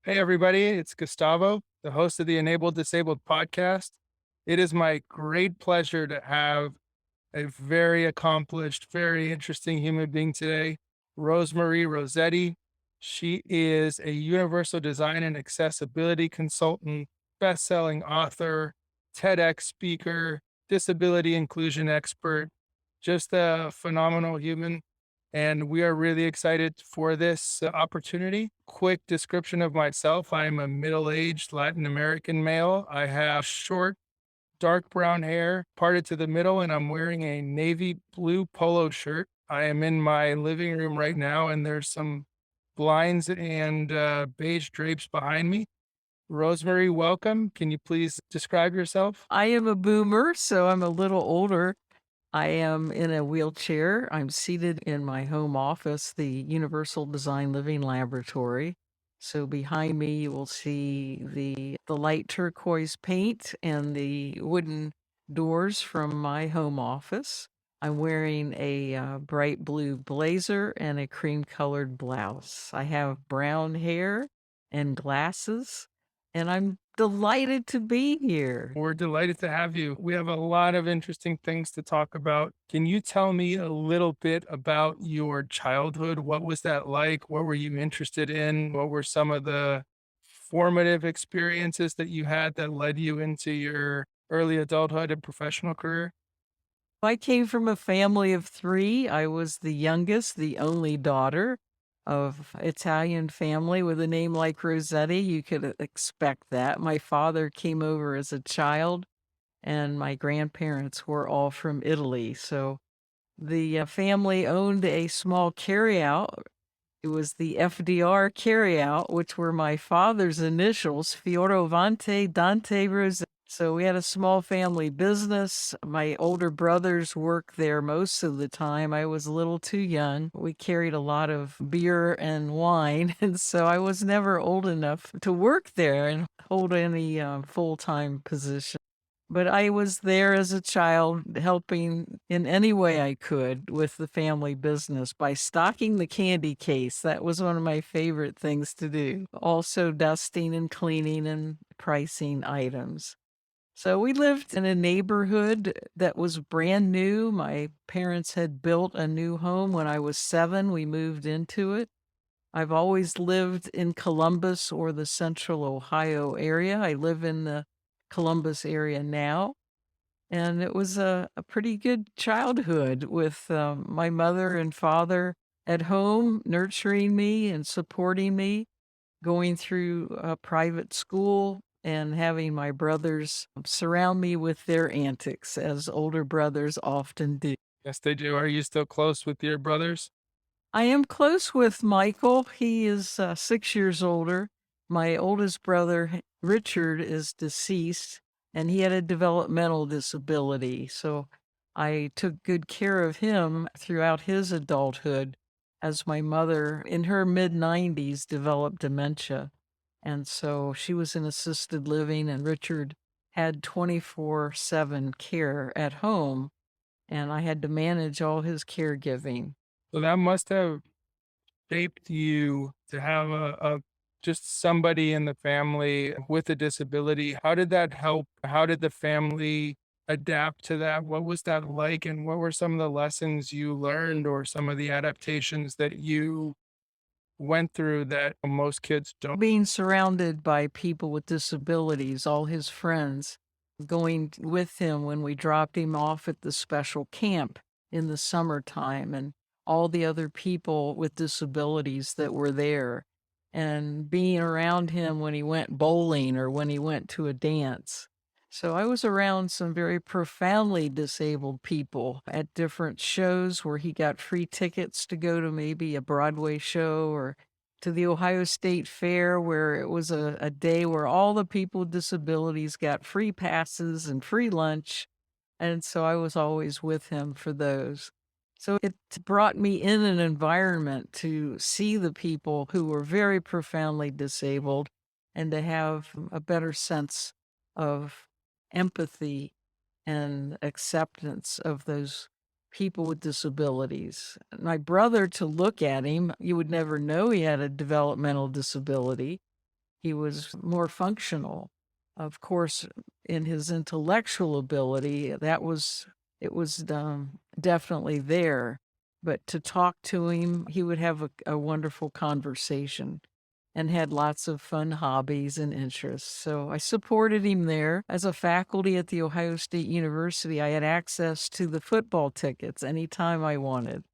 Hey, everybody, it's Gustavo, the host of the Enabled Disabled podcast. It is my great pleasure to have a very accomplished, very interesting human being today, Rosemarie Rossetti. She is a universal design and accessibility consultant, best-selling author, TEDx speaker, disability inclusion expert, just a phenomenal human. And we are really excited for this opportunity. Quick description of myself. I am a middle aged Latin American male. I have short, dark brown hair parted to the middle, and I'm wearing a navy blue polo shirt. I am in my living room right now, and there's some blinds and beige drapes behind me. Rosemary, welcome. Can you please describe yourself? I am a boomer, so I'm a little older. I am in a wheelchair. I'm seated in my home office, the Universal Design Living Laboratory. So behind me, you will see the light turquoise paint and the wooden doors from my home office. I'm wearing a bright blue blazer and a cream colored blouse. I have brown hair and glasses, and I'm delighted to be here. We're delighted to have you. We have a lot of interesting things to talk about. Can you tell me a little bit about your childhood? What was that like? What were you interested in? What were some of the formative experiences that you had that led you into your early adulthood and professional career? I came from a family of 3. I was the youngest, the only daughter of Italian family with a name like Rossetti. You could expect that. My father came over as a child, and my grandparents were all from Italy. So the family owned a small carryout. It was the FDR carryout, which were my father's initials, Fioravante Dante Rossetti. So we had a small family business. My older brothers worked there most of the time. I was a little too young. We carried a lot of beer and wine, and so I was never old enough to work there and hold any full-time position. But I was there as a child helping in any way I could with the family business by stocking the candy case. That was one of my favorite things to do. Also dusting and cleaning and pricing items. So we lived in a neighborhood that was brand new. My parents had built a new home when I was 7. We moved into it. I've always lived in Columbus or the central Ohio area. I live in the Columbus area now. And it was a pretty good childhood with my mother and father at home, nurturing me and supporting me, going through a private school and having my brothers surround me with their antics, as older brothers often do. Yes, they do. Are you still close with your brothers? I am close with Michael. He is 6 years older. My oldest brother, Richard, is deceased, and he had a developmental disability. So I took good care of him throughout his adulthood as my mother, in her mid 90s, developed dementia. And so she was in assisted living, and Richard had 24/7 care at home, and I had to manage all his caregiving. So that must have shaped you to have a just somebody in the family with a disability. How did that help? How did the family adapt to that? What was that like? And what were some of the lessons you learned or some of the adaptations that you went through that most kids don't? Being surrounded by people with disabilities, all his friends, going with him when we dropped him off at the special camp in the summertime, and all the other people with disabilities that were there, and being around him when he went bowling or when he went to a dance. So I was around some very profoundly disabled people at different shows where he got free tickets to go to maybe a Broadway show, or to the Ohio State Fair, where it was a day where all the people with disabilities got free passes and free lunch. And so I was always with him for those. So it brought me in an environment to see the people who were very profoundly disabled and to have a better sense of empathy and acceptance of those people with disabilities. My brother, to look at him, you would never know he had a developmental disability. He was more functional. Of course, in his intellectual ability, it was definitely there. But to talk to him, he would have a wonderful conversation and had lots of fun hobbies and interests. So I supported him there. As a faculty at The Ohio State University, I had access to the football tickets anytime I wanted.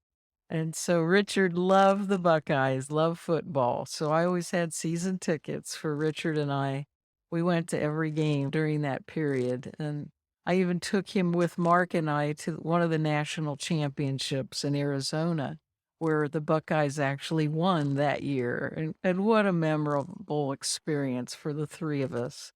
And so Richard loved the Buckeyes, loved football. So I always had season tickets for Richard and I. We went to every game during that period. And I even took him with Mark and I to one of the national championships in Arizona, where the Buckeyes actually won that year. And what a memorable experience for the three of us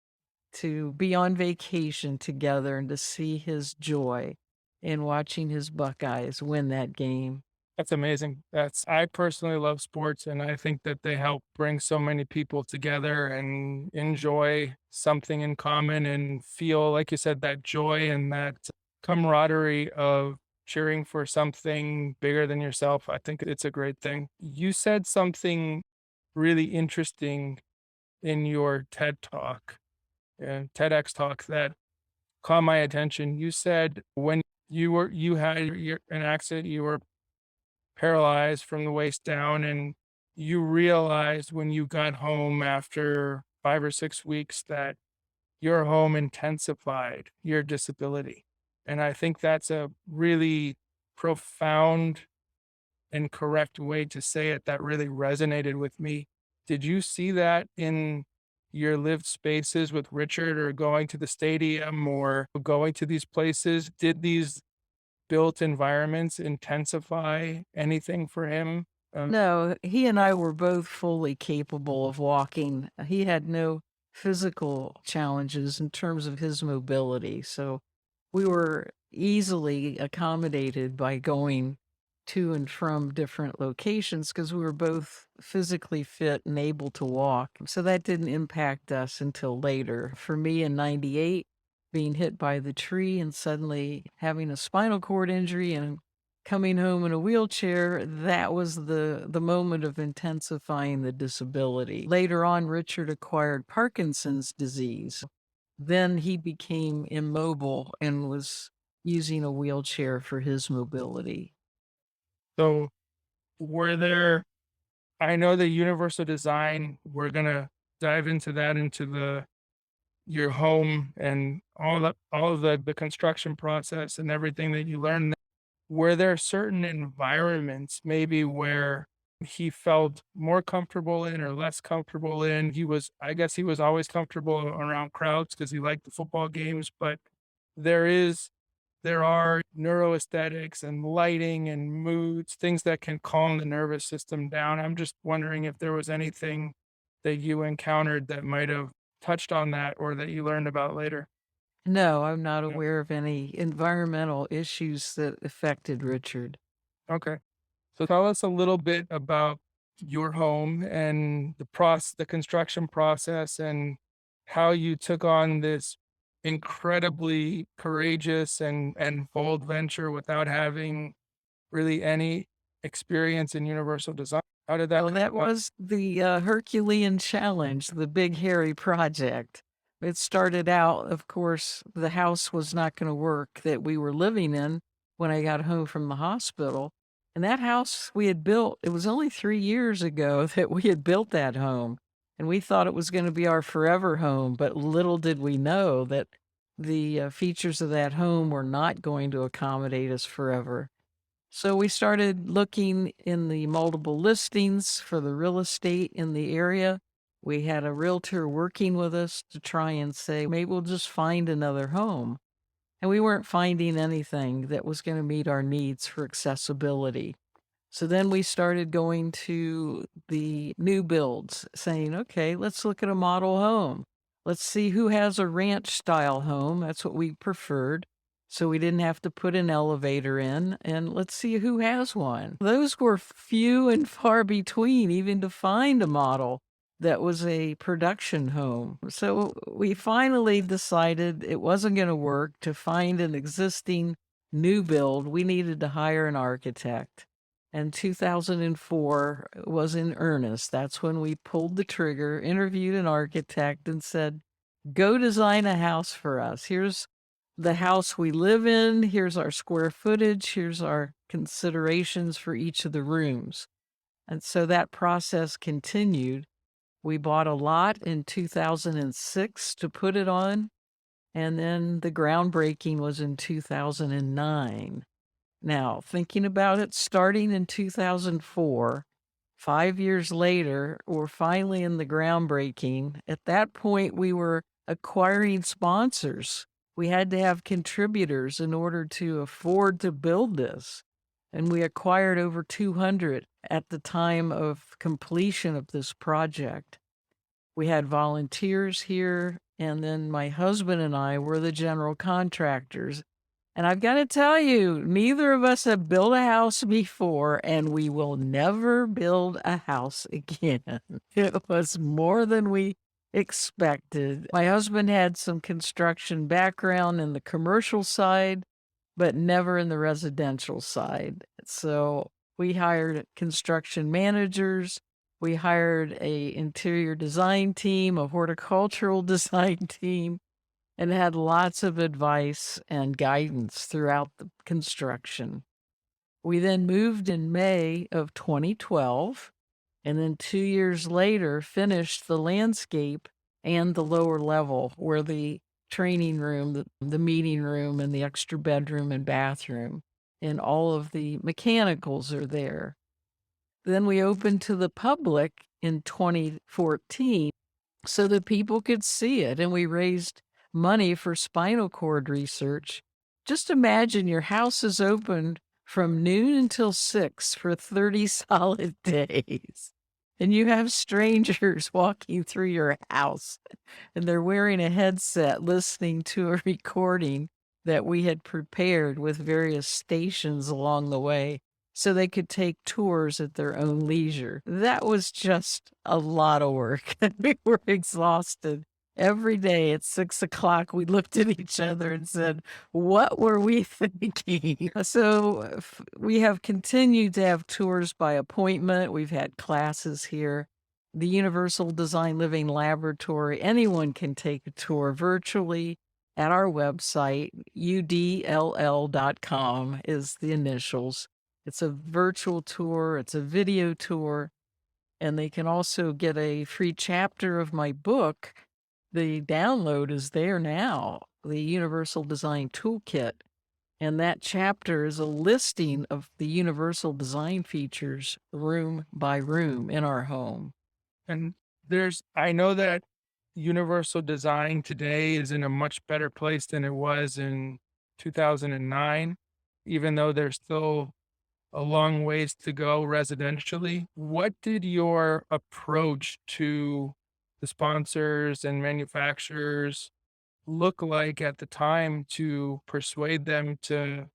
to be on vacation together and to see his joy in watching his Buckeyes win that game. That's amazing. I personally love sports and I think that they help bring so many people together and enjoy something in common and feel, like you said, that joy and that camaraderie of cheering for something bigger than yourself. I think it's a great thing. You said something really interesting in your TED talk, TEDx talk that caught my attention. You said when you had an accident, you were paralyzed from the waist down, and you realized when you got home after 5 or 6 weeks that your home intensified your disability. And I think that's a really profound and correct way to say it that really resonated with me. Did you see that in your lived spaces with Richard or going to the stadium or going to these places? Did these built environments intensify anything for him? No, he and I were both fully capable of walking. He had no physical challenges in terms of his mobility, so we were easily accommodated by going to and from different locations because we were both physically fit and able to walk. So that didn't impact us until later. For me in 98, being hit by the tree and suddenly having a spinal cord injury and coming home in a wheelchair, that was the moment of intensifying the disability. Later on, Richard acquired Parkinson's disease. Then he became immobile and was using a wheelchair for his mobility. So were there I know the universal design, we're gonna dive into that into the your home and all of the construction process and everything that you learned. Were there certain environments maybe where he felt more comfortable in or less comfortable in? I guess he was always comfortable around crowds because he liked the football games, but there is there are neuroaesthetics and lighting and moods, things that can calm the nervous system down. I'm just wondering if there was anything that you encountered that might have touched on that or that you learned about later. No, I'm not Yeah. aware of any environmental issues that affected Richard. Okay. So tell us a little bit about your home and the construction process and how you took on this incredibly courageous and bold venture without having really any experience in universal design. How did that Oh, come that about? was the Herculean challenge, the big hairy project. It started out, of course, the house was not going to work that we were living in when I got home from the hospital. And that house we had built, it was only 3 years ago that we had built that home. And we thought it was going to be our forever home. But little did we know that the features of that home were not going to accommodate us forever. So we started looking in the multiple listings for the real estate in the area. We had a realtor working with us to try and say, maybe we'll just find another home. And we weren't finding anything that was going to meet our needs for accessibility. So then we started going to the new builds, saying, okay, let's look at a model home. Let's see who has a ranch style home. That's what we preferred. So we didn't have to put an elevator in. And let's see who has one. Those were few and far between, even to find a model that was a production home. So we finally decided it wasn't going to work. To find an existing new build, we needed to hire an architect. And 2004 was in earnest. That's when we pulled the trigger, interviewed an architect, and said, go design a house for us. Here's the house we live in. Here's our square footage. Here's our considerations for each of the rooms. And so that process continued. We bought a lot in 2006 to put it on, and then the groundbreaking was in 2009. Now, thinking about it, starting in 2004, 5 years later, we're finally in the groundbreaking. At that point, we were acquiring sponsors. We had to have contributors in order to afford to build this. And we acquired over 200 at the time of completion of this project. We had volunteers here, and then my husband and I were the general contractors. And I've got to tell you, neither of us have built a house before, and we will never build a house again. It was more than we expected. My husband had some construction background in the commercial side, but never in the residential side. So we hired construction managers. We hired a interior design team, a horticultural design team, and had lots of advice and guidance throughout the construction. We then moved in May of 2012, and then 2 years later finished the landscape and the lower level where the training room, the meeting room, and the extra bedroom and bathroom, and all of the mechanicals are there. Then we opened to the public in 2014 so that people could see it, and we raised money for spinal cord research. Just imagine your house is open from noon until 6 for 30 solid days, and you have strangers walking through your house, and they're wearing a headset listening to a recording that we had prepared with various stations along the way so they could take tours at their own leisure. That was just a lot of work. We were exhausted. Every day at 6 o'clock, we looked at each other and said, what were we thinking? So we have continued to have tours by appointment. We've had classes here. The Universal Design Living Laboratory, anyone can take a tour virtually at our website. udll.com is the initials. It's a virtual tour, it's a video tour, and they can also get a free chapter of my book. The download is there now, the Universal Design Toolkit. And that chapter is a listing of the universal design features room by room in our home. And I know that universal design today is in a much better place than it was in 2009, even though there's still a long ways to go residentially. What did your approach to the sponsors and manufacturers look like at the time to persuade them to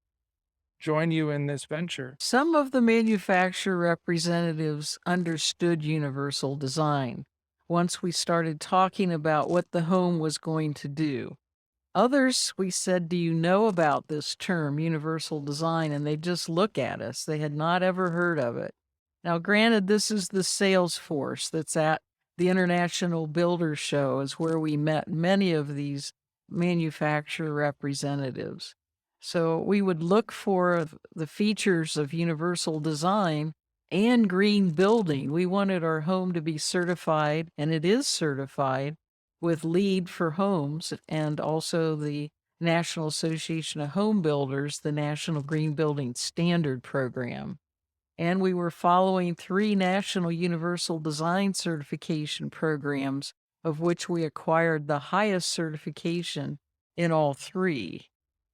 join you in this venture? Some of the manufacturer representatives understood universal design once we started talking about what the home was going to do. Others, we said, do you know about this term, universal design? And they just look at us. They had not ever heard of it. Now, granted, this is the sales force that's at the International Builder Show, is where we met many of these manufacturer representatives. So we would look for the features of universal design and green building. We wanted our home to be certified, and it is certified, with LEED for homes, and also the National Association of Home Builders, the National Green Building Standard Program. And we were following 3 National Universal Design Certification programs, of which we acquired the highest certification in all 3.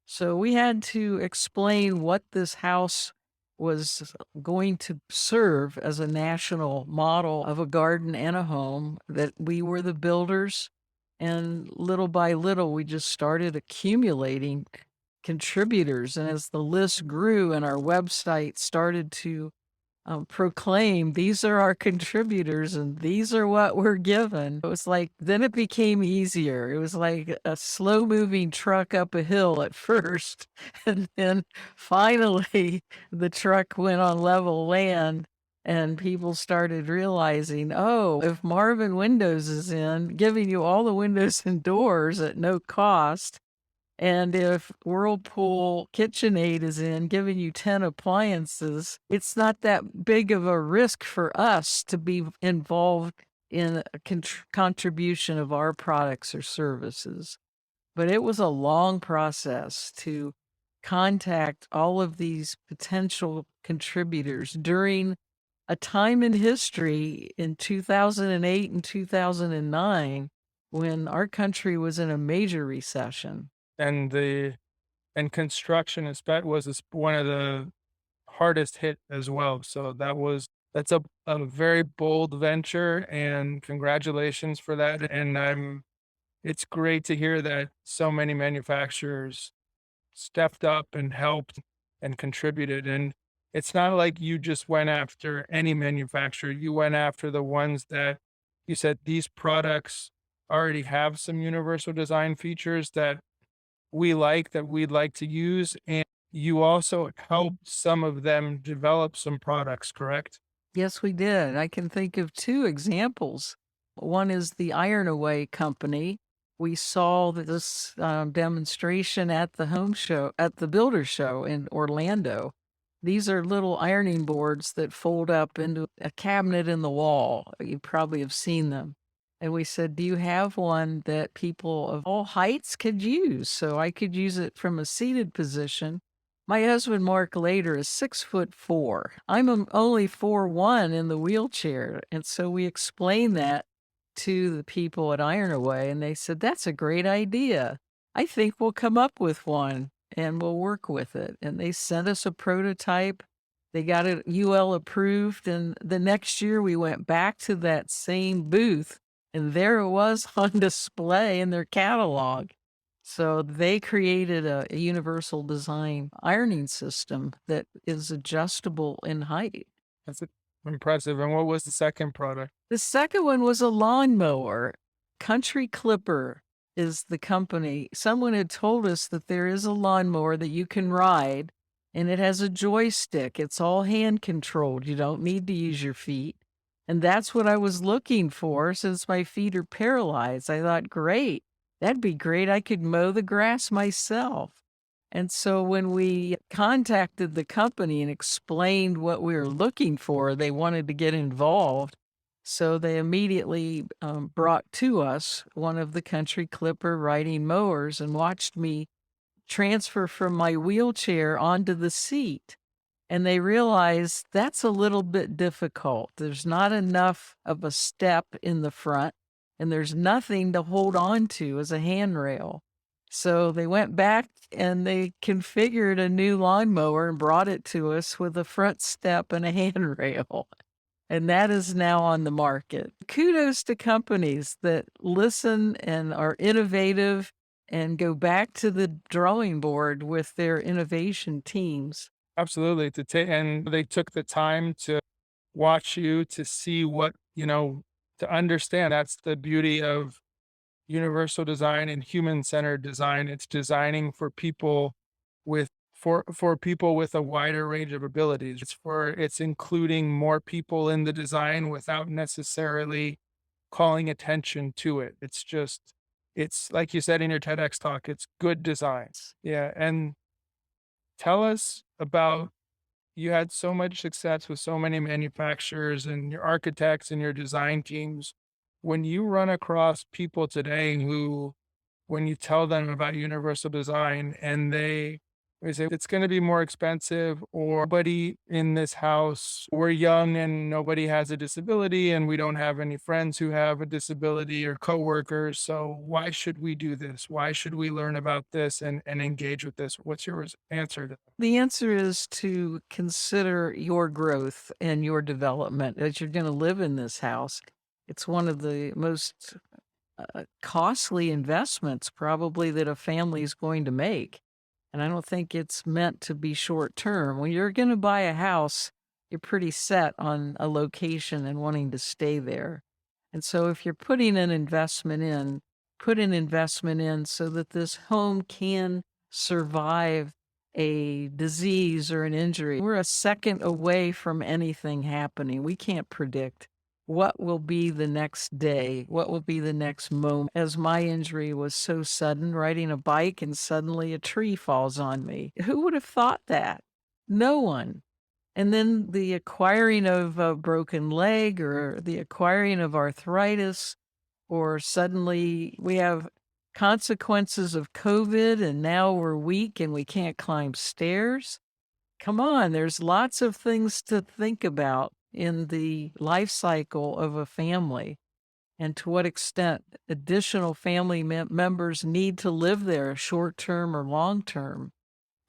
So we had to explain what this house was going to serve as a national model of a garden and a home, that we were the builders. And little by little, we just started accumulating contributors. And as the list grew and our website started to proclaim, these are our contributors and these are what we're given. It was like, then it became easier. It was like a slow moving truck up a hill at first. And then finally, the truck went on level land. And people started realizing, oh, if Marvin Windows is in, giving you all the windows and doors at no cost, and if Whirlpool KitchenAid is in, giving you 10 appliances, it's not that big of a risk for us to be involved in a contribution of our products or services. But it was a long process to contact all of these potential contributors during a time in history in 2008 and 2009 when our country was in a major recession. And construction one of the hardest hit as well. So that's a very bold venture, and congratulations for that. And it's great to hear that so many manufacturers stepped up and helped and contributed. And it's not like you just went after any manufacturer. You went after the ones that you said these products already have some universal design features that that we'd like to use. And you also helped some of them develop some products, correct? Yes, we did. I can think of two examples. One is the Iron Away company. We saw this demonstration at the home show, at the builder show in Orlando. These are little ironing boards that fold up into a cabinet in the wall. You probably have seen them. And we said, do you have one that people of all heights could use? So I could use it from a seated position. My husband, Mark, later is 6'4". Only 4'1" in the wheelchair. And so we explained that to the people at Iron Away, and they said, that's a great idea. I think we'll come up with one and we'll work with it. And they sent us a prototype. They got it UL approved. And the next year we went back to that same booth, and there it was on display in their catalog. So they created a universal design ironing system that is adjustable in height. That's impressive. And what was the second product? The second one was a lawnmower. Country Clipper is the company. Someone had told us that there is a lawnmower that you can ride, and it has a joystick. It's all hand controlled. You don't need to use your feet. And that's what I was looking for since my feet are paralyzed. I thought, great, that'd be great. I could mow the grass myself. And so when we contacted the company and explained what we were looking for, they wanted to get involved. So they immediately brought to us one of the Country Clipper riding mowers and watched me transfer from my wheelchair onto the seat. And they realized that's a little bit difficult. There's not enough of a step in the front, and there's nothing to hold on to as a handrail. So they went back and they configured a new lawnmower and brought it to us with a front step and a handrail. And that is now on the market. Kudos to companies that listen and are innovative and go back to the drawing board with their innovation teams. Absolutely. And they took the time to watch you to see to understand. That's the beauty of universal design and human-centered design. It's designing for people for people with a wider range of abilities. It's including more people in the design without necessarily calling attention to it. It's like you said in your TEDx talk, it's good designs. Yeah. And tell us about, you had so much success with so many manufacturers and your architects and your design teams. When you run across people today who, when you tell them about universal design and they say it's going to be more expensive, or nobody in this house, we're young and nobody has a disability and we don't have any friends who have a disability or coworkers. So why should we do this? Why should we learn about this and engage with this? What's your answer to that? The answer is to consider your growth and your development as you're going to live in this house. It's one of the most costly investments probably that a family is going to make. And I don't think it's meant to be short term. When you're going to buy a house, you're pretty set on a location and wanting to stay there. And so if you're putting an investment in, put an investment in so that this home can survive a disease or an injury. We're a second away from anything happening. We can't predict what will be the next day, what will be the next moment. As my injury was so sudden, riding a bike and suddenly a tree falls on me. Who would have thought that? No one. And then the acquiring of a broken leg or the acquiring of arthritis, or suddenly we have consequences of COVID and now we're weak and we can't climb stairs. Come on, there's lots of things to think about in the life cycle of a family and to what extent additional family members need to live there short term or long term.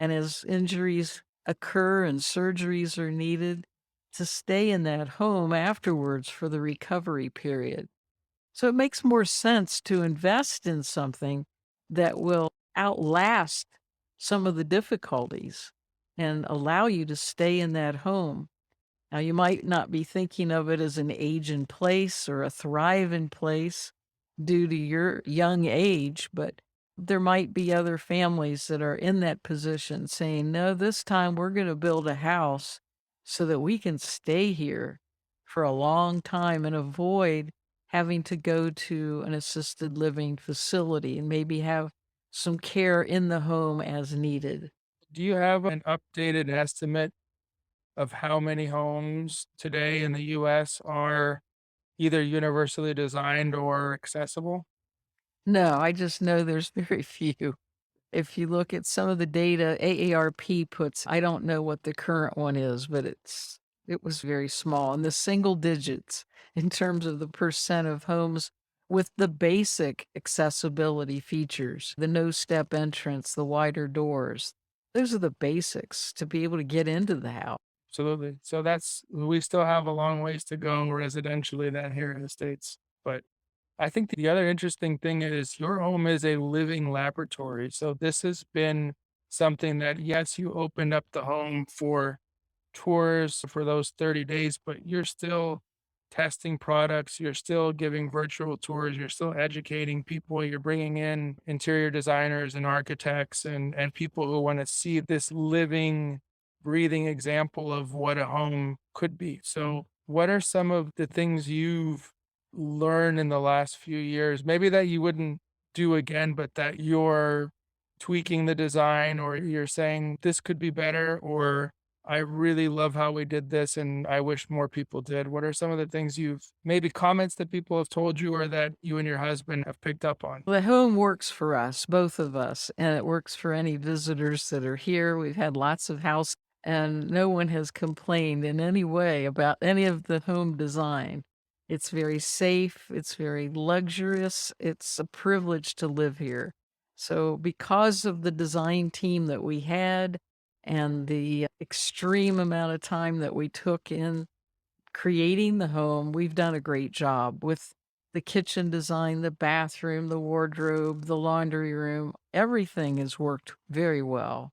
And as injuries occur and surgeries are needed, to stay in that home afterwards for the recovery period. So it makes more sense to invest in something that will outlast some of the difficulties and allow you to stay in that home. Now, you might not be thinking of it as an age in place or a thrive in place due to your young age, but there might be other families that are in that position saying, no, this time we're going to build a house so that we can stay here for a long time and avoid having to go to an assisted living facility and maybe have some care in the home as needed. Do you have an updated estimate of how many homes today in the US are either universally designed or accessible? No, I just know there's very few. If you look at some of the data AARP puts, I don't know what the current one is, but it was very small in the single digits in terms of the percent of homes with the basic accessibility features, the no step entrance, the wider doors. Those are the basics to be able to get into the house. Absolutely. So that's we still have a long ways to go residentially than here in the States. But I think the other interesting thing is your home is a living laboratory. So this has been something that, yes, you opened up the home for tours for those 30 days, but you're still testing products, you're still giving virtual tours, you're still educating people, you're bringing in interior designers and architects and people who want to see this living, breathing example of what a home could be. So, what are some of the things you've learned in the last few years, maybe that you wouldn't do again, but that you're tweaking the design or you're saying this could be better or I really love how we did this and I wish more people did. What are some of the things you've maybe comments that people have told you or that you and your husband have picked up on? The home works for us, both of us, and it works for any visitors that are here. We've had lots of house, and no one has complained in any way about any of the home design. It's very safe, it's very luxurious, it's a privilege to live here. So, because of the design team that we had and the extreme amount of time that we took in creating the home, we've done a great job with the kitchen design, the bathroom, the wardrobe, the laundry room. Everything has worked very well.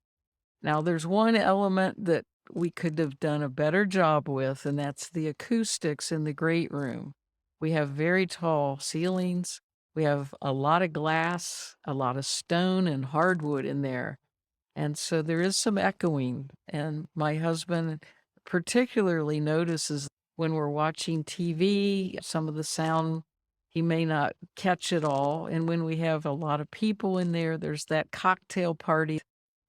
Now, there's one element that we could have done a better job with, and that's the acoustics in the great room. We have very tall ceilings. We have a lot of glass, a lot of stone and hardwood in there. And so there is some echoing, and my husband particularly notices when we're watching TV, some of the sound, he may not catch it all. And when we have a lot of people in there, there's that cocktail party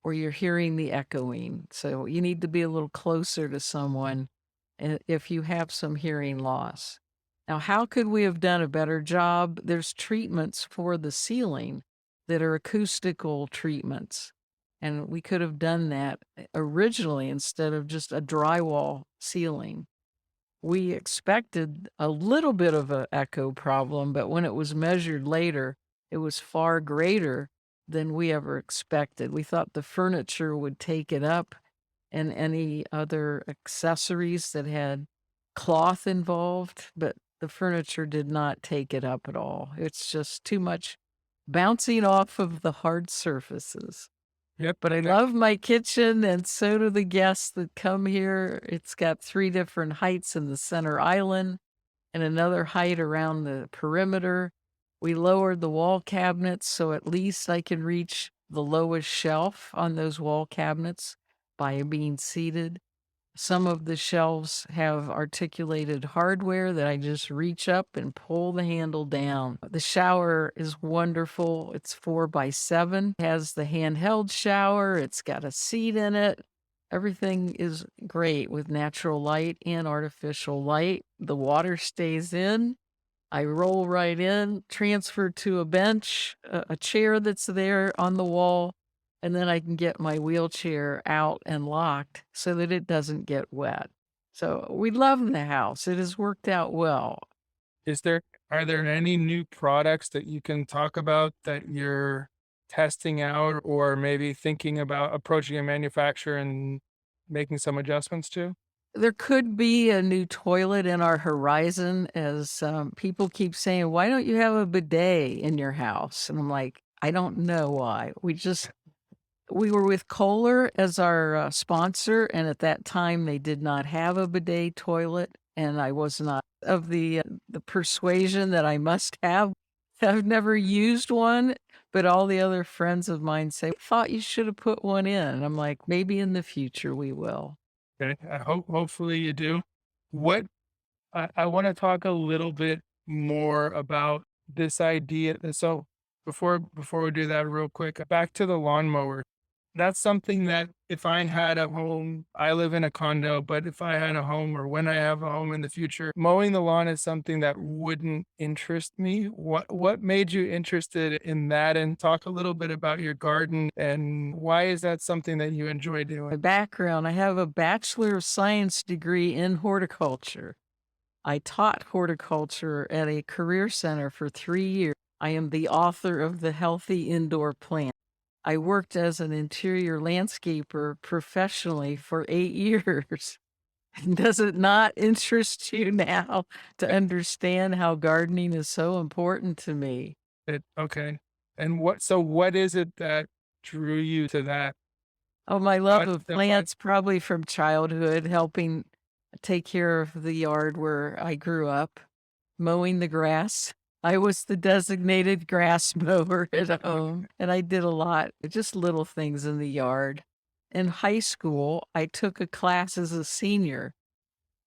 where you're hearing the echoing. So you need to be a little closer to someone if you have some hearing loss. Now, how could we have done a better job? There's treatments for the ceiling that are acoustical treatments. And we could have done that originally instead of just a drywall ceiling. We expected a little bit of an echo problem, but when it was measured later, it was far greater than we ever expected. We thought the furniture would take it up and any other accessories that had cloth involved, but the furniture did not take it up at all. It's just too much bouncing off of the hard surfaces. Yep. But I love my kitchen, and so do the guests that come here. It's got 3 different heights in the center island and another height around the perimeter. We lowered the wall cabinets so at least I can reach the lowest shelf on those wall cabinets by being seated. Some of the shelves have articulated hardware that I just reach up and pull the handle down. The shower is wonderful. It's 4x7, has the handheld shower, it's got a seat in it. Everything is great with natural light and artificial light. The water stays in. I roll right in, transfer to a bench, a chair that's there on the wall, and then I can get my wheelchair out and locked so that it doesn't get wet. So we love the house. It has worked out well. Is there are there any new products that you can talk about that you're testing out or maybe thinking about approaching a manufacturer and making some adjustments to? There could be a new toilet in our horizon as people keep saying, "Why don't you have a bidet in your house?" And I'm like, I don't know why. We were with Kohler as our sponsor, and at that time, they did not have a bidet toilet, and I was not of the persuasion that I must have. I've never used one, but all the other friends of mine say, "Thought you should have put one in." And I'm like, "Maybe in the future we will." Okay. Hopefully you do. What I want to talk a little bit more about this idea. So before we do that real quick, back to the lawnmower. That's something that if I had a home, I live in a condo, but if I had a home or when I have a home in the future, mowing the lawn is something that wouldn't interest me. What made you interested in that? And talk a little bit about your garden and why is that something that you enjoy My doing? background, I have a Bachelor of Science degree in horticulture. I taught horticulture at a career center for 3 years. I am the author of The Healthy Indoor Plant. I worked as an interior landscaper professionally for 8 years. Does it not interest you now to understand how gardening is so important to me? Okay. And what is it that drew you to that? Oh, my love of Why plants probably from childhood, helping take care of the yard where I grew up, mowing the grass. I was the designated grass mower at home, and I did a lot, just little things in the yard. In high school, I took a class as a senior.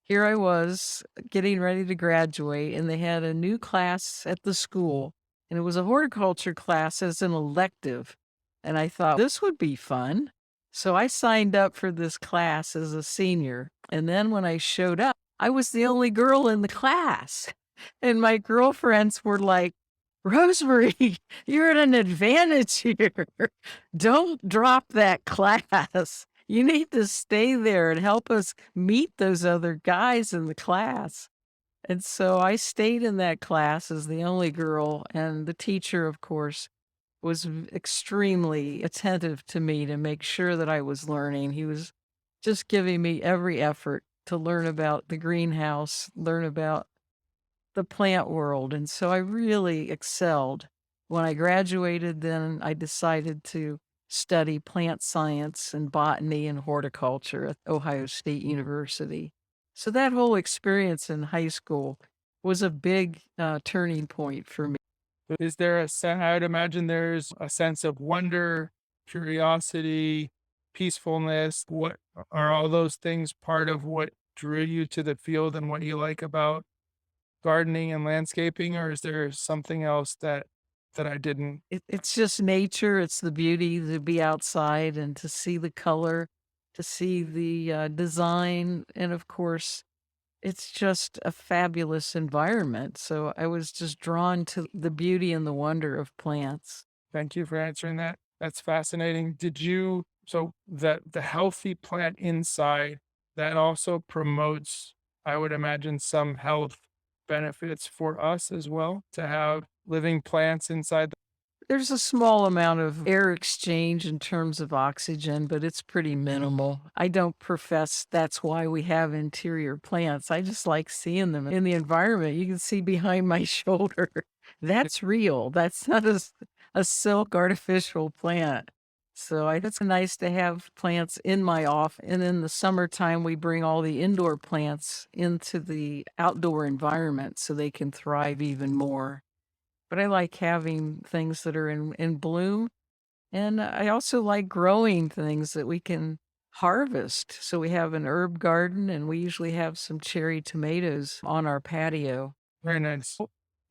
Here I was getting ready to graduate, and they had a new class at the school, and it was a horticulture class as an elective. And I thought this would be fun. So I signed up for this class as a senior. And then when I showed up, I was the only girl in the class. And my girlfriends were like, "Rosemary, you're at an advantage here. Don't drop that class. You need to stay there and help us meet those other guys in the class." And so I stayed in that class as the only girl, and the teacher, of course, was extremely attentive to me to make sure that I was learning. He was just giving me every effort to learn about the greenhouse, learn about the plant world, and so I really excelled. When I graduated, then I decided to study plant science and botany and horticulture at Ohio State University. So that whole experience in high school was a big, turning point for me. is there I would imagine there's a sense of wonder, curiosity, peacefulness. What are all those things part of what drew you to the field and what you like about gardening and landscaping, or is there something else that I didn't? It's just nature, it's the beauty to be outside and to see the color, to see the, design, and of course, it's just a fabulous environment, so I was just drawn to the beauty and the wonder of plants. Thank you for answering that. That's fascinating. The healthy plant inside that also promotes, I would imagine, some health benefits for us as well to have living plants inside. There's a small amount of air exchange in terms of oxygen, but it's pretty minimal. I don't profess that's why we have interior plants. I just like seeing them in the environment. You can see behind my shoulder. That's real. That's not a silk artificial plant. So it's nice to have plants in my off. And in the summertime, we bring all the indoor plants into the outdoor environment so they can thrive even more. But I like having things that are in bloom. And I also like growing things that we can harvest. So we have an herb garden and we usually have some cherry tomatoes on our patio. Very nice.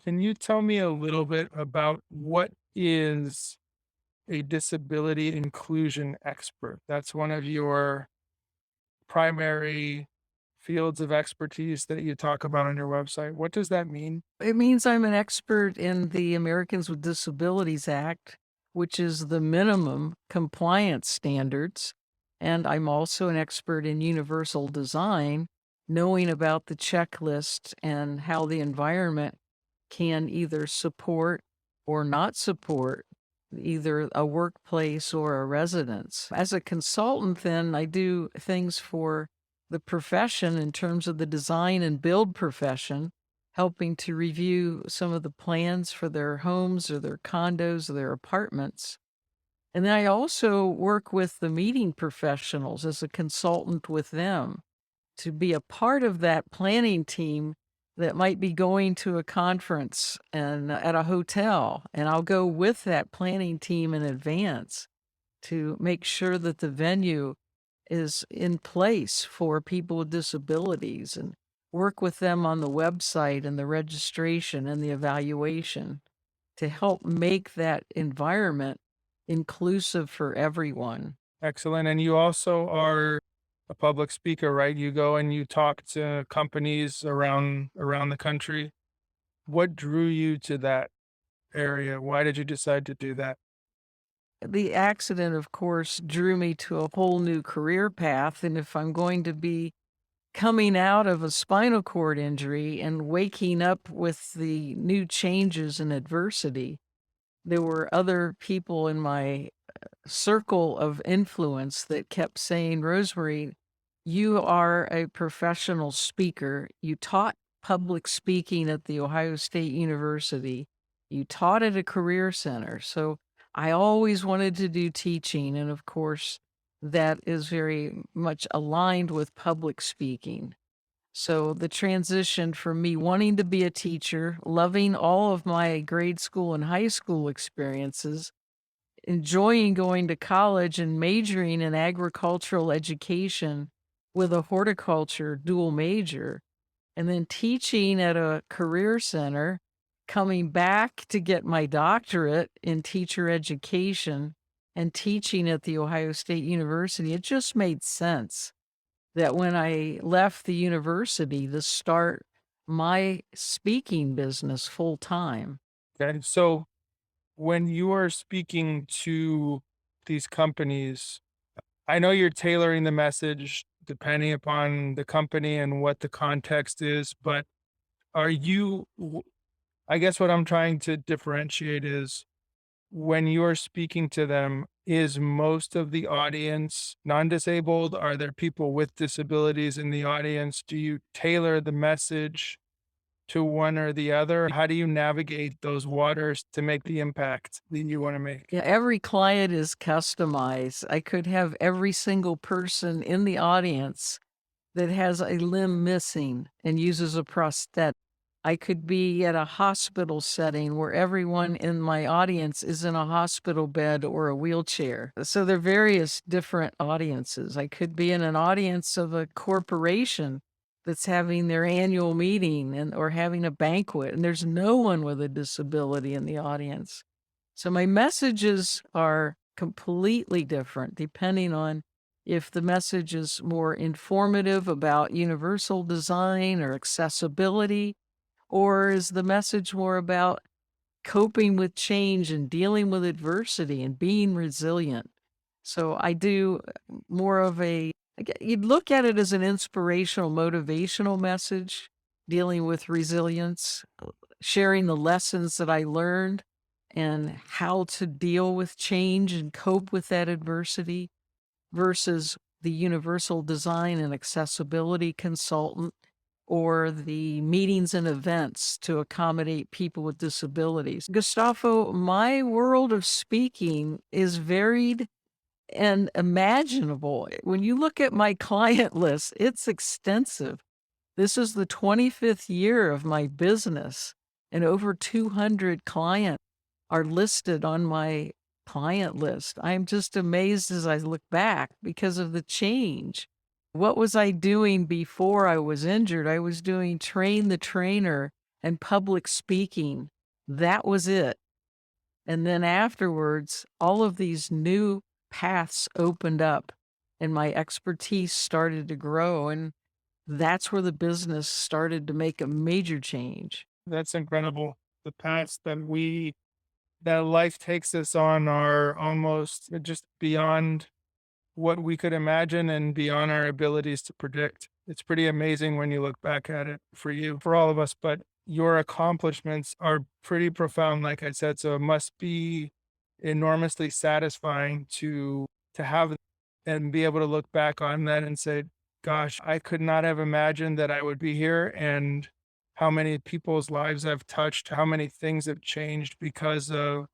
Can you tell me a little bit about what is a disability inclusion expert? That's one of your primary fields of expertise that you talk about on your website. What does that mean? It means I'm an expert in the Americans with Disabilities Act, which is the minimum compliance standards. And I'm also an expert in universal design, knowing about the checklist and how the environment can either support or not support either a workplace or a residence. As a consultant, then I do things for the profession in terms of the design and build profession, helping to review some of the plans for their homes or their condos or their apartments. And then I also work with the meeting professionals as a consultant with them to be a part of that planning team that might be going to a conference and at a hotel. And I'll go with that planning team in advance to make sure that the venue is in place for people with disabilities and work with them on the website and the registration and the evaluation to help make that environment inclusive for everyone. Excellent. And you also are a public speaker, right? You go and you talk to companies around the country. What drew you to that area? Why did you decide to do that? The accident, of course, drew me to a whole new career path. And if I'm going to be coming out of a spinal cord injury and waking up with the new changes and adversity, there were other people in my circle of influence that kept saying, Rosemary, you are a professional speaker. You taught public speaking at the Ohio State University. You taught at a career center. So I always wanted to do teaching. And of course, that is very much aligned with public speaking. So the transition from me wanting to be a teacher, loving all of my grade school and high school experiences, enjoying going to college and majoring in agricultural education with a horticulture dual major, and then teaching at a career center, coming back to get my doctorate in teacher education and teaching at the Ohio State University. It just made sense that when I left the university to start my speaking business full time. Okay. So when you are speaking to these companies, I know you're tailoring the message depending upon the company and what the context is, but are you, I guess what I'm trying to differentiate is when you're speaking to them, is most of the audience non-disabled? Are there people with disabilities in the audience? Do you tailor the message to one or the other? How do you navigate those waters to make the impact that you want to make? Yeah, every client is customized. I could have every single person in the audience that has a limb missing and uses a prosthetic. I could be at a hospital setting where everyone in my audience is in a hospital bed or a wheelchair. So there are various different audiences. I could be in an audience of a corporation that's having their annual meeting and or having a banquet and there's no one with a disability in the audience. So my messages are completely different depending on if the message is more informative about universal design or accessibility, or is the message more about coping with change and dealing with adversity and being resilient? So I do more of you'd look at it as an inspirational, motivational message, dealing with resilience, sharing the lessons that I learned and how to deal with change and cope with that adversity versus the universal design and accessibility consultant or the meetings and events to accommodate people with disabilities. Gustavo, my world of speaking is varied and imaginable. When you look at my client list, it's extensive. This is the 25th year of my business, and over 200 clients are listed on my client list. I'm just amazed as I look back because of the change. What was I doing before I was injured? I was doing train the trainer and public speaking. That was it. And then afterwards, all of these new paths opened up and my expertise started to grow. And that's where the business started to make a major change. That's incredible. The paths that life takes us on are almost just beyond what we could imagine and beyond our abilities to predict. It's pretty amazing when you look back at it for you, for all of us, but your accomplishments are pretty profound, like I said. So it must be enormously satisfying to have and be able to look back on that and say, gosh, I could not have imagined that I would be here and how many people's lives I've touched, how many things have changed because of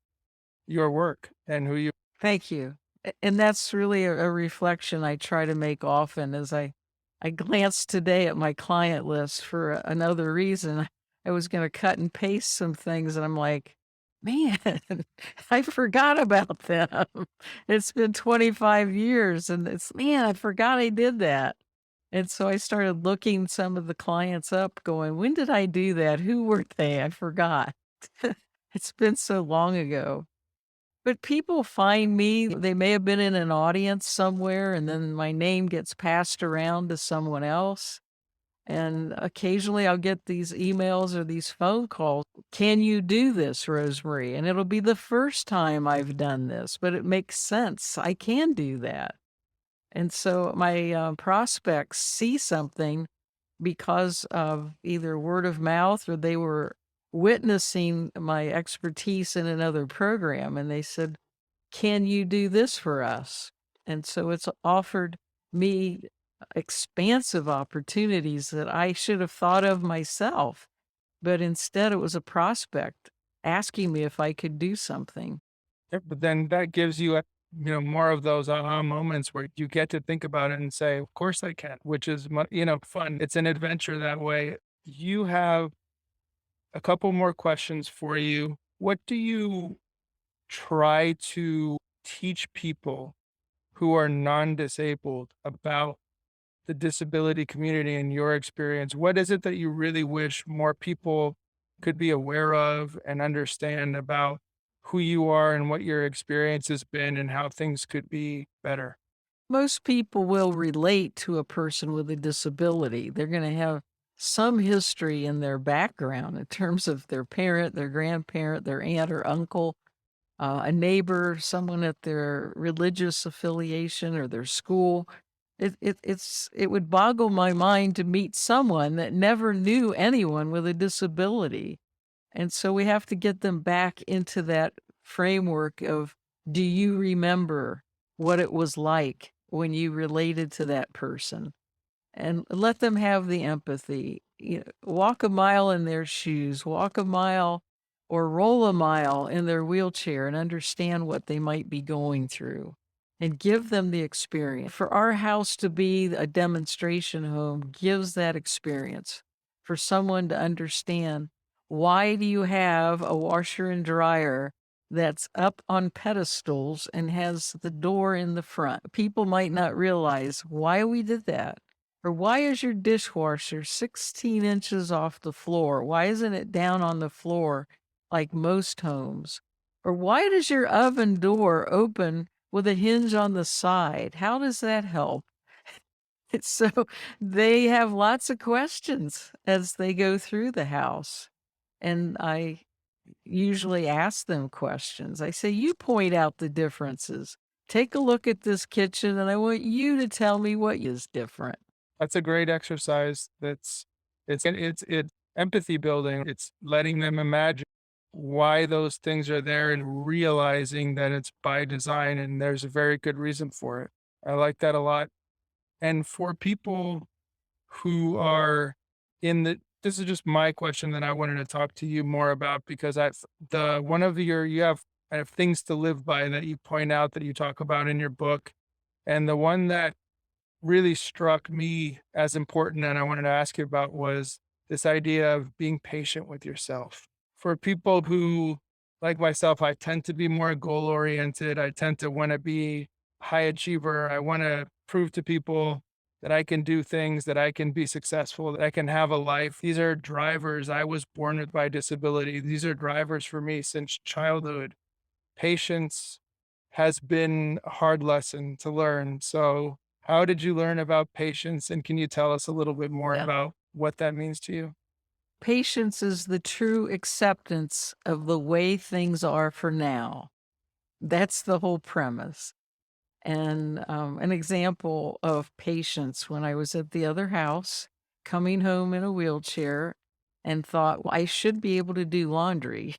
your work and who you. Thank you. And that's really a reflection I try to make often as I glanced today at my client list for another reason. I was going to cut and paste some things and I'm like, man, I forgot about them. It's been 25 years and man, I forgot I did that. And so I started looking some of the clients up going, when did I do that? Who were they? I forgot. It's been so long ago. But people find me, they may have been in an audience somewhere, and then my name gets passed around to someone else. And occasionally I'll get these emails or these phone calls. Can you do this, Rosemarie? And it'll be the first time I've done this, but it makes sense. I can do that. And so my prospects see something because of either word of mouth or they were witnessing my expertise in another program. And they said, can you do this for us? And so it's offered me expansive opportunities that I should have thought of myself, but instead it was a prospect asking me if I could do something. Yeah, but then that gives you, more of those aha moments where you get to think about it and say, "Of course I can," which is, fun. It's an adventure that way. You have a couple more questions for you. What do you try to teach people who are non-disabled about the disability community in your experience? What is it that you really wish more people could be aware of and understand about who you are and what your experience has been and how things could be better? Most people will relate to a person with a disability. They're going to have some history in their background in terms of their parent, their grandparent, their aunt or uncle, a neighbor, someone at their religious affiliation or their school. It would boggle my mind to meet someone that never knew anyone with a disability. And so we have to get them back into that framework of, do you remember what it was like when you related to that person? And let them have the empathy. Walk a mile in their shoes, walk a mile or roll a mile in their wheelchair and understand what they might be going through and give them the experience. For our house to be a demonstration home gives that experience for someone to understand, why do you have a washer and dryer that's up on pedestals and has the door in the front? People might not realize why we did that. Or why is your dishwasher 16 inches off the floor? Why isn't it down on the floor like most homes? Or why does your oven door open with a hinge on the side? How does that help? So they have lots of questions as they go through the house. And I usually ask them questions. I say, you point out the differences. Take a look at this kitchen, and I want you to tell me what is different. That's a great exercise. It's empathy building. It's letting them imagine why those things are there and realizing that it's by design and there's a very good reason for it. I like that a lot. And for people who are in the this is just my question that I wanted to talk to you more about because I the one of your you have of things to live by that you point out that you talk about in your book. And the one that really struck me as important and I wanted to ask you about was this idea of being patient with yourself. For people who, like myself, I tend to be more goal oriented. I tend to want to be high achiever. I want to prove to people that I can do things, that I can be successful, that I can have a life. These are drivers. I was born with my disability. These are drivers for me since childhood. Patience has been a hard lesson to learn. So, how did you learn about patience? And can you tell us a little bit more Yeah. about what that means to you? Patience is the true acceptance of the way things are for now. That's the whole premise. And an example of patience when I was at the other house, coming home in a wheelchair, and thought, well, I should be able to do laundry.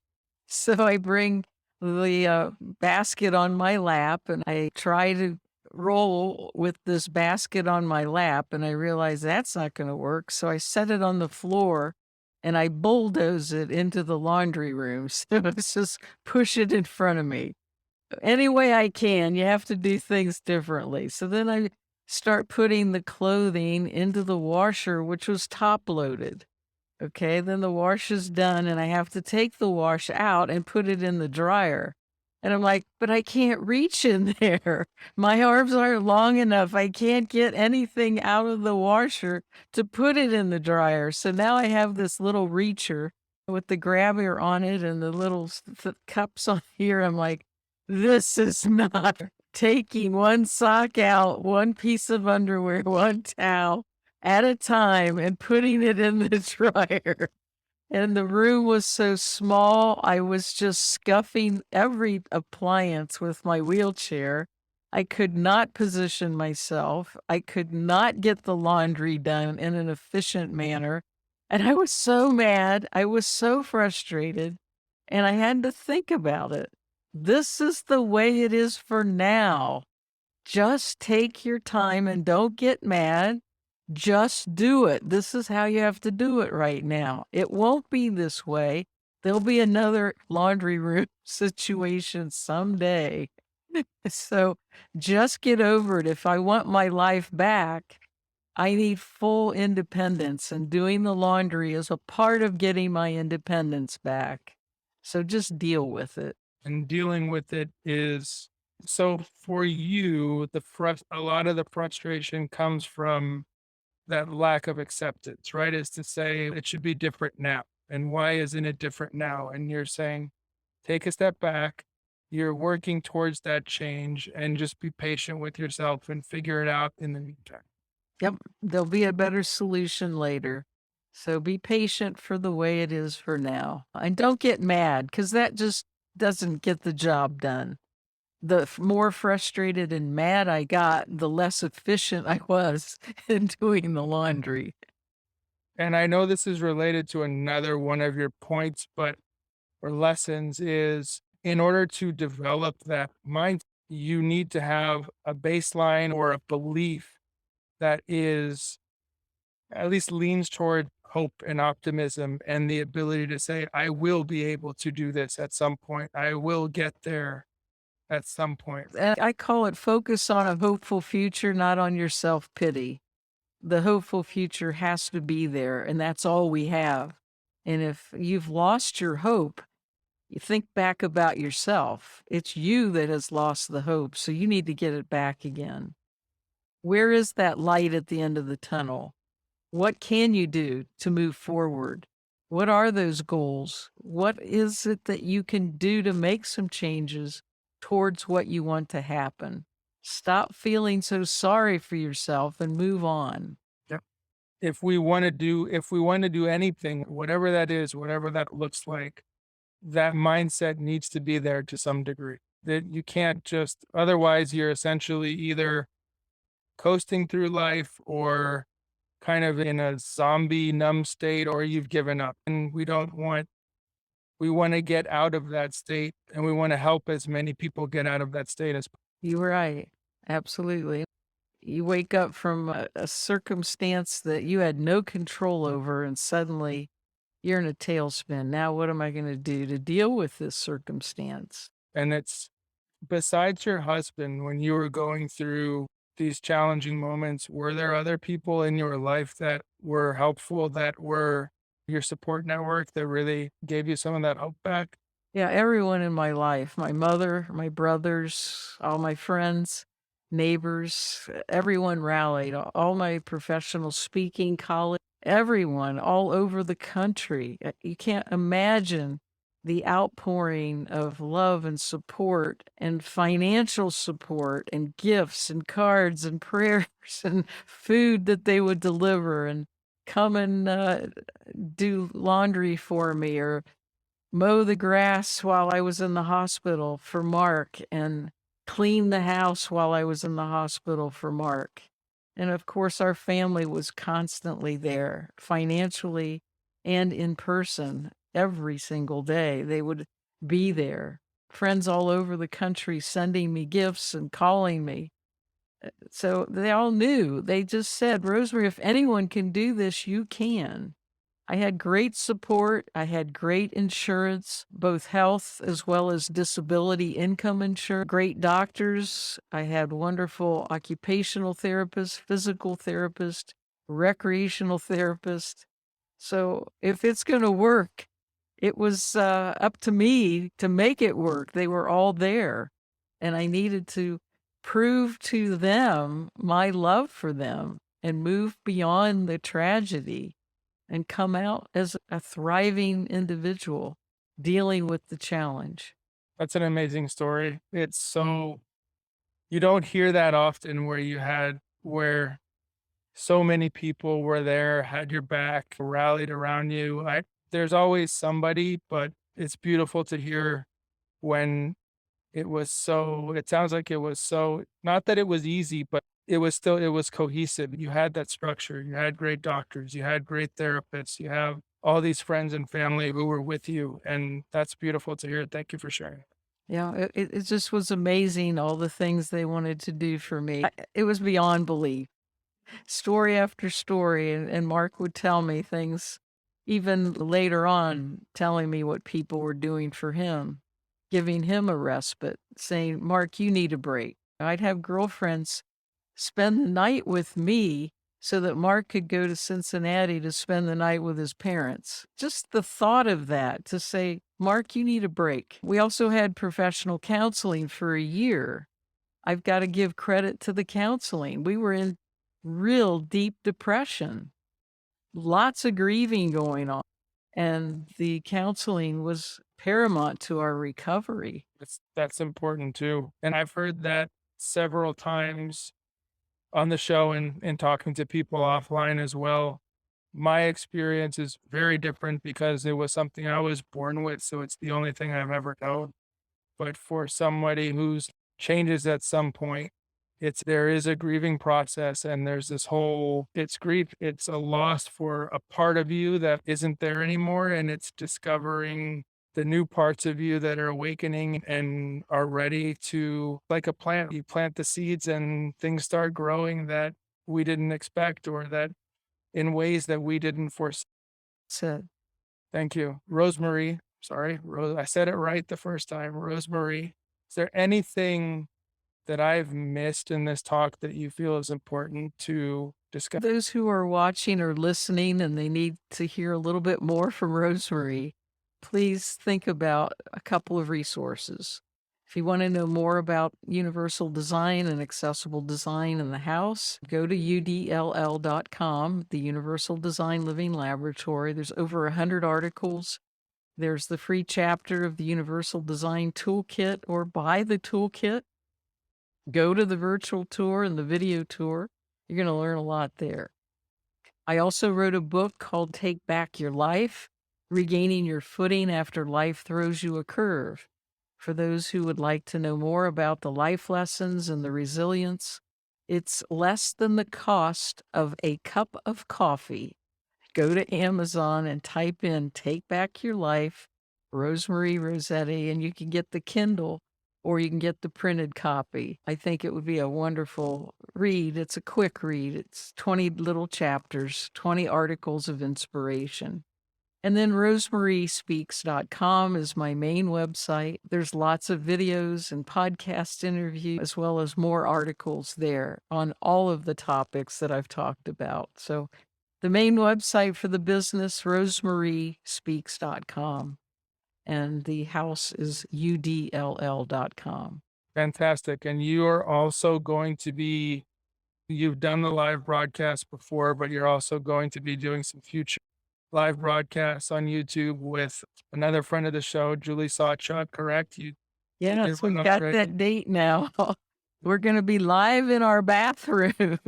So I bring the basket on my lap and I try to roll with this basket on my lap. And I realize that's not going to work. So I set it on the floor and I bulldoze it into the laundry room. So it's just push it in front of me any way I can. You have to do things differently. So then I start putting the clothing into the washer, which was top loaded. Okay, then the wash is done, and I have to take the wash out and put it in the dryer. And I'm like, but I can't reach in there. My arms aren't long enough. I can't get anything out of the washer to put it in the dryer. So now I have this little reacher with the grabber on it and the little cups on here. I'm like, this is not taking one sock out, one piece of underwear, one towel at a time and putting it in the dryer. And the room was so small, I was just scuffing every appliance with my wheelchair. I could not position myself. I could not get the laundry done in an efficient manner. And I was so mad. I was so frustrated. And I had to think about it. This is the way it is for now. Just take your time and don't get mad. Just do it. This is how you have to do it right now. It won't be this way. There'll be another laundry room situation someday. So just get over it. If I want my life back, I need full independence, and doing the laundry is a part of getting my independence back. So just deal with it. And dealing with it is so for you, a lot of the frustration comes from that lack of acceptance, right? Is to say it should be different now. And why isn't it different now? And you're saying, take a step back. You're working towards that change and just be patient with yourself and figure it out in the meantime. Yep, there'll be a better solution later. So be patient for the way it is for now. And don't get mad because that just doesn't get the job done. The more frustrated and mad I got, the less efficient I was in doing the laundry. And I know this is related to another one of your points, but or lessons is in order to develop that mind, you need to have a baseline or a belief that is at least leans toward hope and optimism and the ability to say, I will be able to do this at some point. I will get there at some point. And I call it focus on a hopeful future, not on your self pity. The hopeful future has to be there, and that's all we have. And if you've lost your hope, you think back about yourself. It's you that has lost the hope, so you need to get it back again. Where is that light at the end of the tunnel? What can you do to move forward? What are those goals? What is it that you can do to make some changes towards what you want to happen? Stop feeling so sorry for yourself and move on. Yep. If we want to do anything, whatever that is, whatever that looks like, that mindset needs to be there to some degree. That you can't just otherwise you're essentially either coasting through life or kind of in a zombie numb state or you've given up. And we want to get out of that state and we want to help as many people get out of that state as You're right. Absolutely. You wake up from a circumstance that you had no control over, and suddenly you're in a tailspin. Now, what am I going to do to deal with this circumstance? And it's besides your husband, when you were going through these challenging moments, were there other people in your life that were helpful, that were your support network that really gave you some of that hope back? Yeah, everyone in my life, my mother, my brothers, all my friends, neighbors, everyone rallied. All my professional speaking colleagues, everyone all over the country. You can't imagine the outpouring of love and support and financial support and gifts and cards and prayers and food that they would deliver and come and do laundry for me or mow the grass while I was in the hospital for Mark and clean the house while I was in the hospital for Mark. And of course, our family was constantly there, financially and in person, every single day. They would be there. Friends all over the country sending me gifts and calling me. So they all knew. They just said, Rosemary, if anyone can do this, you can. I had great support. I had great insurance, both health as well as disability income insurance, great doctors. I had wonderful occupational therapists, physical therapist, recreational therapist. So if it's going to work, it was up to me to make it work. They were all there. And I needed to prove to them my love for them and move beyond the tragedy and come out as a thriving individual dealing with the challenge. That's an amazing story. It's so you don't hear that often where so many people were there, had your back, rallied around you. There's always somebody, but it's beautiful to hear when it sounds like it was so, not that it was easy, but it was cohesive. You had that structure, you had great doctors, you had great therapists, you have all these friends and family who were with you, and that's beautiful to hear. Thank you for sharing. Yeah, it just was amazing all the things they wanted to do for me. It was beyond belief. Story after story, and Mark would tell me things even later on, telling me what people were doing for him, giving him a respite, saying, Mark, you need a break. I'd have girlfriends spend the night with me so that Mark could go to Cincinnati to spend the night with his parents. Just the thought of that to say, Mark, you need a break. We also had professional counseling for a year. I've got to give credit to the counseling. We were in real deep depression, lots of grieving going on, and the counseling was paramount to our recovery. That's important too. And I've heard that several times on the show and talking to people offline as well. My experience is very different because it was something I was born with, so it's the only thing I've ever known. But for somebody who's changes at some point, there is a grieving process and there's this whole it's grief, it's a loss for a part of you that isn't there anymore, and it's discovering the new parts of you that are awakening and are ready to, like a plant, you plant the seeds and things start growing that we didn't expect or that in ways that we didn't foresee. Said, Thank you. Rosemary, sorry, I said it right the first time. Rosemary, is there anything that I've missed in this talk that you feel is important to discuss? those who are watching or listening and they need to hear a little bit more from Rosemary, please think about a couple of resources. If you want to know more about universal design and accessible design in the house, go to udll.com, the Universal Design Living Laboratory. There's over 100 articles. There's the free chapter of the Universal Design Toolkit, or buy the toolkit. Go to the virtual tour and the video tour. You're going to learn a lot there. I also wrote a book called Take Back Your Life, Regaining Your Footing After Life Throws You a Curve. For those who would like to know more about the life lessons and the resilience, it's less than the cost of a cup of coffee. Go to Amazon and type in Take Back Your Life, Rosemarie Rossetti, and you can get the Kindle or you can get the printed copy. I think it would be a wonderful read. It's a quick read. It's 20 little chapters, 20 articles of inspiration. And then rosemariespeaks.com is my main website. There's lots of videos and podcast interviews, as well as more articles there on all of the topics that I've talked about. So the main website for the business, rosemariespeaks.com. And the house is udll.com. Fantastic. And you are also going to be, you've done the live broadcast before, but you're also going to be doing some future live broadcasts on YouTube with another friend of the show, Julie Sawchuk, correct? You did Yes, one we've got already. that date now. We're going to be live in our bathroom.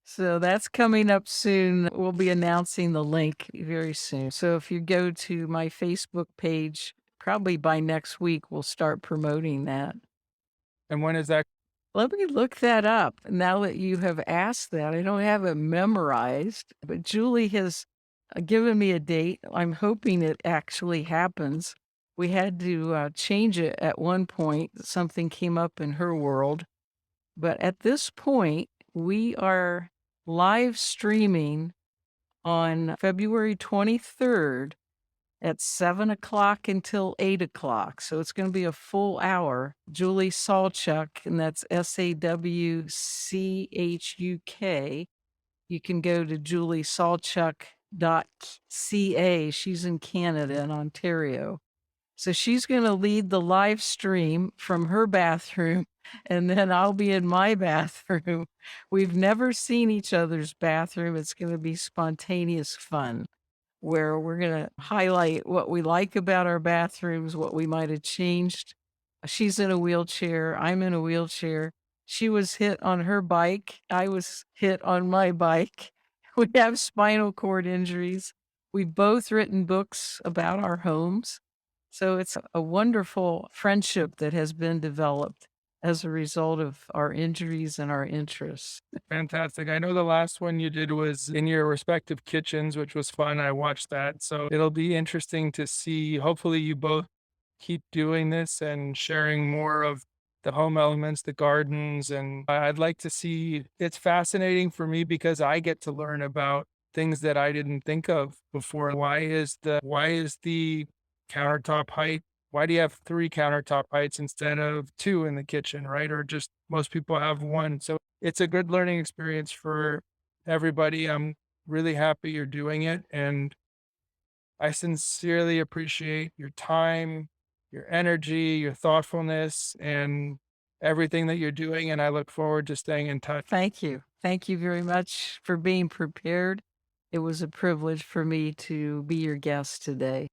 So that's coming up soon. We'll be announcing the link very soon. So if you go to my Facebook page, probably by next week, we'll start promoting that. And when is that? Let me look that up. Now that you have asked that, I don't have it memorized, but Julie has given me a date. I'm hoping it actually happens. We had to change it at one point. Something came up in her world. But at this point, we are live streaming on February 23rd at 7 o'clock until 8 o'clock. So it's going to be a full hour. Julie Sawchuk, and that's SAWCHUK. You can go to juliesawchuk.ca. She's in Canada, in Ontario. So she's going to lead the live stream from her bathroom, and then I'll be in my bathroom. We've never seen each other's bathroom. It's going to be spontaneous fun where we're going to highlight what we like about our bathrooms, what we might have changed. She's in a wheelchair. I'm in a wheelchair. She was hit on her bike. I was hit on my bike. We have spinal cord injuries. We've both written books about our homes. So it's a wonderful friendship that has been developed as a result of our injuries and our interests. Fantastic. I know the last one you did was in your respective kitchens, which was fun. I watched that. So it'll be interesting to see. Hopefully, you both keep doing this and sharing more of the home elements, the gardens. And I'd like to see, it's fascinating for me because I get to learn about things that I didn't think of before. Why is the countertop height? Why do you have three countertop heights instead of two in the kitchen, right? Or just most people have one. So it's a good learning experience for everybody. I'm really happy you're doing it. And I sincerely appreciate your time, your energy, your thoughtfulness, and everything that you're doing. And I look forward to staying in touch. Thank you. Thank you very much for being prepared. It was a privilege for me to be your guest today.